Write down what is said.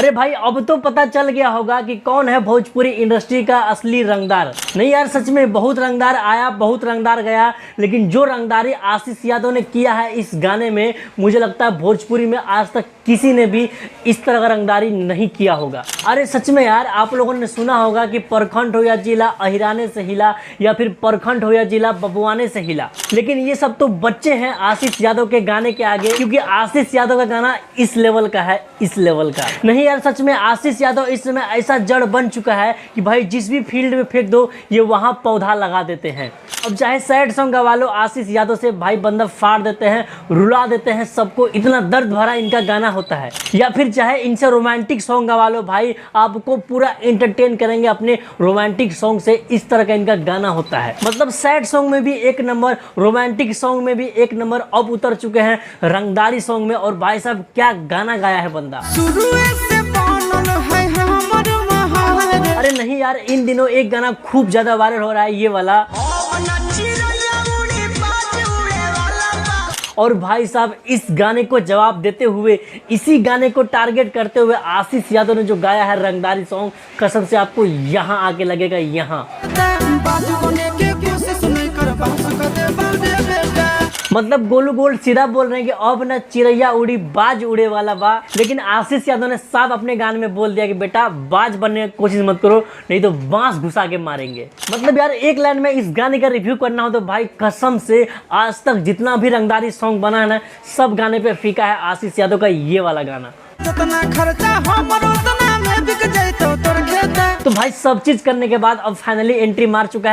अरे भाई अब तो पता चल गया होगा कि कौन है भोजपुरी इंडस्ट्री का असली रंगदार। नहीं यार, सच में बहुत रंगदार आया, बहुत रंगदार गया, लेकिन जो रंगदारी आशीष यादव ने किया है इस गाने में, मुझे लगता है भोजपुरी में आज तक किसी ने भी इस तरह का रंगदारी नहीं किया होगा। अरे सच में यार, आप लोगों ने सुना होगा कि प्रखंड हो या जिला अहिराने से हिला, या फिर प्रखंड हो या जिला बबुआने से हिला, लेकिन ये सब तो बच्चे हैं आशीष यादव के गाने के आगे, क्योंकि आशीष यादव का गाना इस लेवल का है, इस लेवल का। नहीं यार, सच में आशीष यादव इस समय ऐसा जड़ बन चुका है कि भाई जिस भी फील्ड में फेंक दो ये वहां पौधा लगा देते हैं। अब चाहे सैड सॉन्ग गवा लो, आशीष यादव से भाई बंदा फाड़ देते हैं, रुला देते हैं सबको, इतना दर्द भरा इनका गाना होता है। या फिर चाहे इनसे रोमांटिक सॉन्ग गवा लो, भाई आपको पूरा एंटरटेन करेंगे अपने रोमांटिक सॉन्ग से, इस तरह का इनका गाना होता है। मतलब सैड सॉन्ग में भी एक नंबर, रोमांटिक सॉन्ग में भी एक नंबर, अब उतर चुके हैं रंगदारी सॉन्ग में। और भाई साहब क्या गाना गाया है बंदा। अरे नहीं यार, इन दिनों एक गाना खूब ज्यादा वायरल हो रहा है, ये वाला। और भाई साहब इस गाने को जवाब देते हुए, इसी गाने को टारगेट करते हुए आशीष यादव ने जो गाया है रंगदारी सॉन्ग, कसम से आपको यहाँ आके लगेगा यहाँ। मतलब गोलू गोल सीधा बोल रहे हैं कि अब ना चिड़ैया उड़ी बाज उड़े वाला बा, लेकिन आशीष यादव ने साफ अपने गाने में बोल दिया कि बेटा बाज बनने की कोशिश मत करो, नहीं तो बांस घुसा के मारेंगे। मतलब यार एक लाइन में इस गाने का रिव्यू करना हो तो भाई कसम से आज तक जितना भी रंगदारी सॉन्ग बना है ना, सब गाने पे फीका है आशीष यादव का ये वाला गाना। तो भाई सब चीज करने के बाद अब फाइनली एंट्री मार चुका है